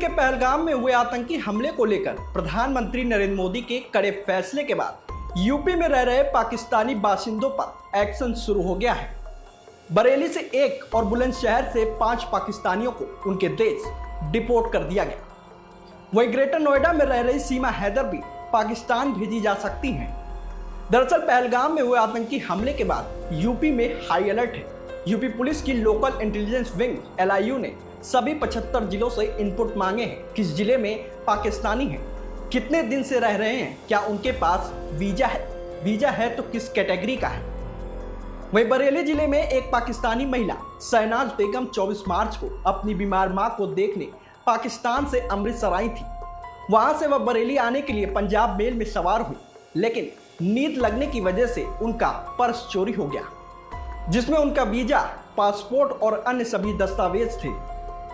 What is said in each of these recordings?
के पहलगाम में हुए आतंकी हमले को लेकर प्रधानमंत्री नरेंद्र मोदी के कड़े फैसले के बाद यूपी में रह रहे पाकिस्तानी बाशिंदों पर एक्शन शुरू हो गया है। बरेली से 1 और बुलंदशहर से 5 पाकिस्तानियों को उनके देश डिपोर्ट कर दिया गया। वहीं ग्रेटर नोएडा में रह रही सीमा हैदर भी पाकिस्तान भेजी जा सकती हैं। दरअसल पहलगाम में हुए आतंकी हमले के बाद यूपी में हाई अलर्ट है। यूपी पुलिस की लोकल इंटेलिजेंस विंग LIU ने सभी 75 जिलों से इनपुट मांगे हैं। किस जिले में पाकिस्तानी हैं, कितने दिन से रह रहे हैं, क्या उनके पास वीजा है तो किस कैटेगरी का है। वहीं बरेली जिले में एक पाकिस्तानी महिला शहनाज बेगम 24 मार्च को अपनी बीमार मां को देखने पाकिस्तान से अमृतसर आई थी। वहां से वह बरेली आने के लिए पंजाब मेल में सवार हुई, लेकिन नींद लगने की वजह से उनका पर्स चोरी हो गया, जिसमें उनका वीजा, पासपोर्ट और अन्य सभी दस्तावेज थे।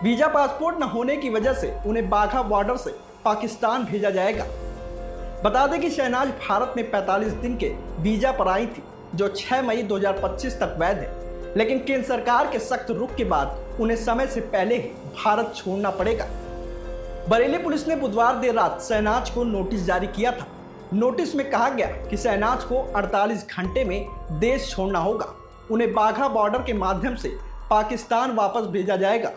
वीजा पासपोर्ट न होने की वजह से उन्हें बाघा बॉर्डर से पाकिस्तान भेजा जाएगा। बता दें कि शहनाज भारत में 45 दिन के वीजा पर आई थी, जो 6 मई 2025 तक वैध है, लेकिन केंद्र सरकार के सख्त रुख के बाद उन्हें समय से पहले ही भारत छोड़ना पड़ेगा। बरेली पुलिस ने बुधवार देर रात शहनाज को नोटिस जारी किया था। नोटिस में कहा गया कि शहनाज को 48 घंटे में देश छोड़ना होगा। उन्हें बाघा बॉर्डर के माध्यम से पाकिस्तान वापस भेजा जाएगा।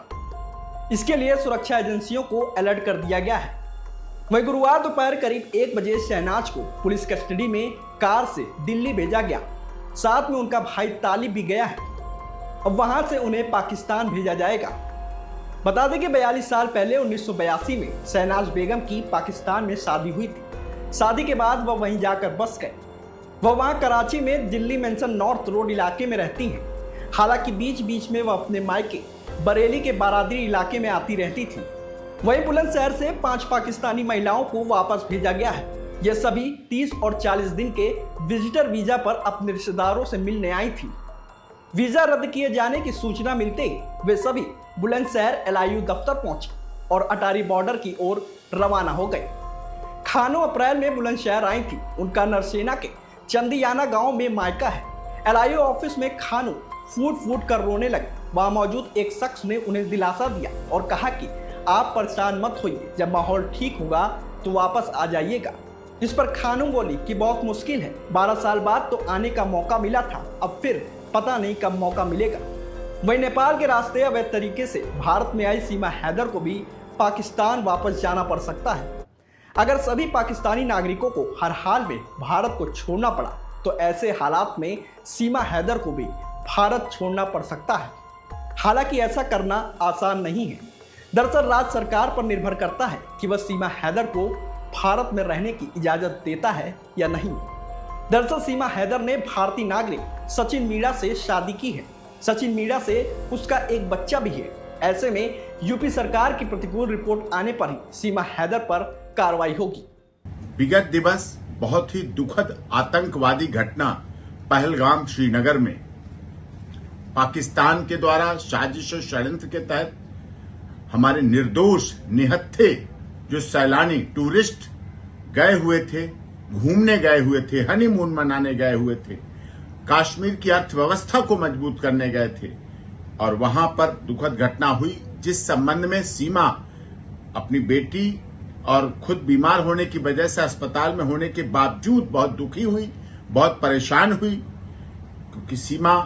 इसके लिए सुरक्षा एजेंसियों को अलर्ट कर दिया गया है। वहीं गुरुवार दोपहर करीब 1 बजे शहनाज को पुलिस कस्टडी में कार से दिल्ली भेजा गया। साथ में उनका भाई तालिब भी गया है। अब वहां से उन्हें पाकिस्तान भेजा जाएगा। बता दें कि 42 साल पहले 1982 में शहनाज बेगम की पाकिस्तान में शादी हुई थी। शादी के बाद वह वहीं जाकर बस गए। वह वहां कराची में दिल्ली मेंशन नॉर्थ रोड इलाके में रहती हैं। हालांकि बीच बीच में वह अपने मायके बरेली के बारादरी इलाके में आती रहती थी। वहीं बुलंदशहर से 5 पाकिस्तानी महिलाओं को वापस भेजा गया है। ये सभी 30 और 40 दिन के विजिटर वीजा पर अपने रिश्तेदारों से मिलने आई थी। वीजा रद्द किए जाने की सूचना मिलते ही वे सभी बुलंदशहर LIU दफ्तर पहुंचे और अटारी बॉर्डर की ओर रवाना हो गए। खानो अप्रैल में बुलंदशहर आई थी। उनका नरसेना के चंदियाना गांव में मायका है। LIU ऑफिस में खानो फूट कर रोने लगे। वहां मौजूद एक शख्स ने उन्हें दिलासा दिया और कहा कि आप परेशान मत होइए, जब माहौल ठीक होगा तो वापस आ जाइएगा। इस पर खानू बोली कि बहुत मुश्किल है, 12 साल बाद तो आने का मौका मिला था, अब फिर पता नहीं कब मौका मिलेगा। वहीं नेपाल के रास्ते अवैध तरीके से भारत में आई सीमा हैदर को भी पाकिस्तान वापस जाना पड़ सकता है। अगर सभी पाकिस्तानी नागरिकों को हर हाल में भारत को छोड़ना पड़ा तो ऐसे हालात में सीमा हैदर को भी भारत छोड़ना पड़ सकता है। हालांकि ऐसा करना आसान नहीं है। दरअसल राज्य सरकार पर निर्भर करता है कि वह सीमा हैदर को भारत में रहने की इजाजत देता है या नहीं। दरअसल सीमा हैदर ने भारतीय नागरिक सचिन मीणा से शादी की है। सचिन मीणा से उसका एक बच्चा भी है। ऐसे में यूपी सरकार की प्रतिकूल रिपोर्ट आने पर ही सीमा हैदर पर कार्रवाई होगी। विगत दिवस बहुत ही दुखद आतंकवादी घटना पहलगाम श्रीनगर में पाकिस्तान के द्वारा साजिश और षड्यंत्र के तहत हमारे निर्दोष निहत्थे जो सैलानी टूरिस्ट गए हुए थे, घूमने गए हुए थे, हनीमून मनाने गए हुए थे, कश्मीर की अर्थव्यवस्था को मजबूत करने गए थे और वहां पर दुखद घटना हुई, जिस संबंध में सीमा अपनी बेटी और खुद बीमार होने की वजह से अस्पताल में होने के बावजूद बहुत दुखी हुई, बहुत परेशान हुई, क्योंकि सीमा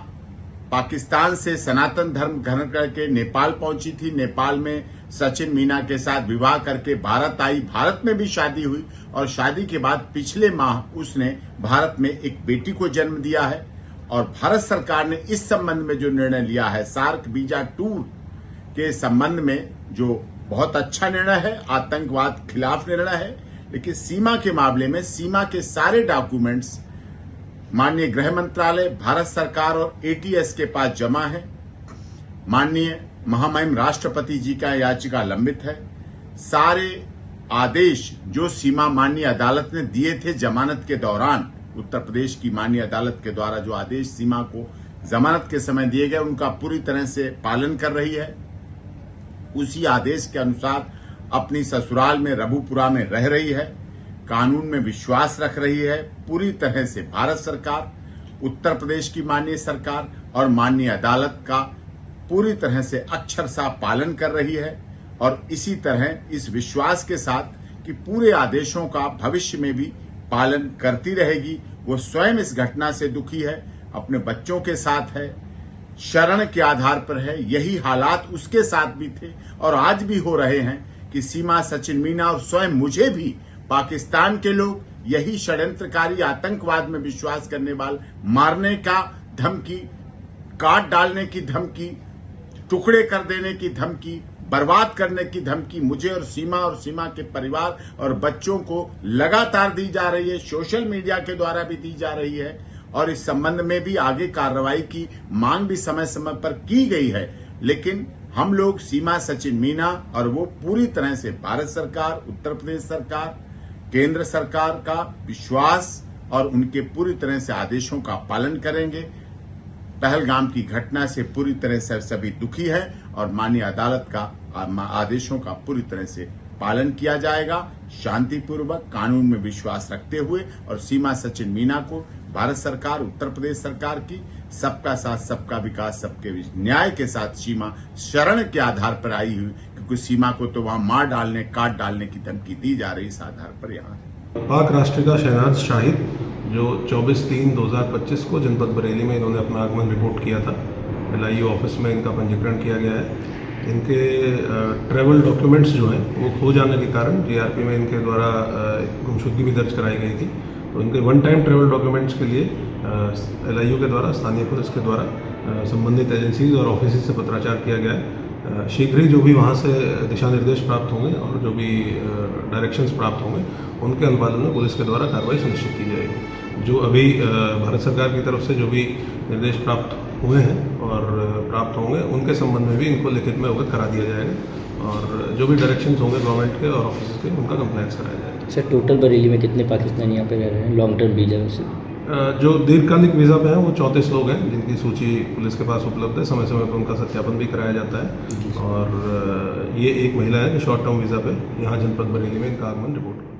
पाकिस्तान से सनातन धर्म ग्रहण करके नेपाल पहुंची थी। नेपाल में सचिन मीणा के साथ विवाह करके भारत आई। भारत में भी शादी हुई और शादी के बाद पिछले माह उसने भारत में एक बेटी को जन्म दिया है। और भारत सरकार ने इस संबंध में जो निर्णय लिया है, सार्क वीजा टूर के संबंध में, जो बहुत अच्छा निर्णय है, आतंकवाद खिलाफ निर्णय है, लेकिन सीमा के मामले में सीमा के सारे डॉक्यूमेंट्स माननीय गृह मंत्रालय, भारत सरकार और ATS के पास जमा है। माननीय महामहिम राष्ट्रपति जी का याचिका लंबित है। सारे आदेश जो सीमा माननीय अदालत ने दिए थे जमानत के दौरान, उत्तर प्रदेश की माननीय अदालत के द्वारा जो आदेश सीमा को जमानत के समय दिए गए, उनका पूरी तरह से पालन कर रही है। उसी आदेश के अनुसार अपनी ससुराल में रबुपुरा में रह रही है, कानून में विश्वास रख रही है। पूरी तरह से भारत सरकार, उत्तर प्रदेश की माननीय सरकार और माननीय अदालत का पूरी तरह से अक्षरशः पालन कर रही है और इसी तरह इस विश्वास के साथ कि पूरे आदेशों का भविष्य में भी पालन करती रहेगी। वो स्वयं इस घटना से दुखी है, अपने बच्चों के साथ है, शरण के आधार पर है। यही हालात उसके साथ भी थे और आज भी हो रहे हैं कि सीमा, सचिन मीना और स्वयं मुझे भी पाकिस्तान के लोग यही षड्यंत्रकारी आतंकवाद में विश्वास करने वाले मारने का धमकी, काट डालने की धमकी, टुकड़े कर देने की धमकी, बर्बाद करने की धमकी मुझे और सीमा के परिवार और बच्चों को लगातार दी जा रही है, सोशल मीडिया के द्वारा भी दी जा रही है और इस संबंध में भी आगे कार्रवाई की मांग भी समय समय पर की गई है। लेकिन हम लोग सीमा, सचिन मीना और वो पूरी तरह से भारत सरकार, उत्तर प्रदेश सरकार, केंद्र सरकार का विश्वास और उनके पूरी तरह से आदेशों का पालन करेंगे। पहलगाम की घटना से पूरी तरह से सभी दुखी है और माननीय अदालत का आदेशों का पूरी तरह से पालन किया जाएगा, शांतिपूर्वक, कानून में विश्वास रखते हुए। और सीमा, सचिन मीना को भारत सरकार, उत्तर प्रदेश सरकार की सबका साथ, सबका विकास, सबके न्याय के साथ सीमा शरण के आधार पर आई हुई, क्योंकि सीमा को तो वहां मार डालने, काट डालने की धमकी दी जा रही, इस आधार पर यहाँ पाक राष्ट्र का शहनाज शाहिद जो 24/3/2025 को जनपद बरेली में इन्होंने अपना आगमन रिपोर्ट किया था। LIU ऑफिस में इनका पंजीकरण किया गया है। इनके ट्रैवल डॉक्यूमेंट्स जो हैं वो खो जाने के कारण GRP में इनके द्वारा गुमशुदगी भी दर्ज कराई गई थी। तो इनके वन टाइम ट्रैवल डॉक्यूमेंट्स के लिए LIU के द्वारा, स्थानीय पुलिस के द्वारा संबंधित एजेंसीज और ऑफिस से पत्राचार किया गया है। शीघ्र ही जो भी वहाँ से दिशा निर्देश प्राप्त होंगे और जो भी डायरेक्शंस प्राप्त होंगे उनके अनुपालन में पुलिस के द्वारा कार्रवाई सुनिश्चित की जाएगी। जो अभी भारत सरकार की तरफ से जो भी निर्देश प्राप्त हुए हैं और प्राप्त होंगे उनके संबंध में भी इनको लिखित में अवगत करा दिया जाएगा और जो भी डायरेक्शंस होंगे गवर्नमेंट के और ऑफिस के उनका कंप्लायंस कराया जाएगा। सर, टोटल बरेली में कितने पाकिस्तानी यहाँ पे रह रहे हैं लॉन्ग टर्म वीज़ा में से? जो दीर्घकालिक वीज़ा पे हैं वो 34 लोग हैं जिनकी सूची पुलिस के पास उपलब्ध है। समय समय पर उनका सत्यापन भी कराया जाता है और ये एक महिला है जो शॉर्ट टर्म वीज़ा पे यहाँ जनपद बरेली में इनका आगमन रिपोर्ट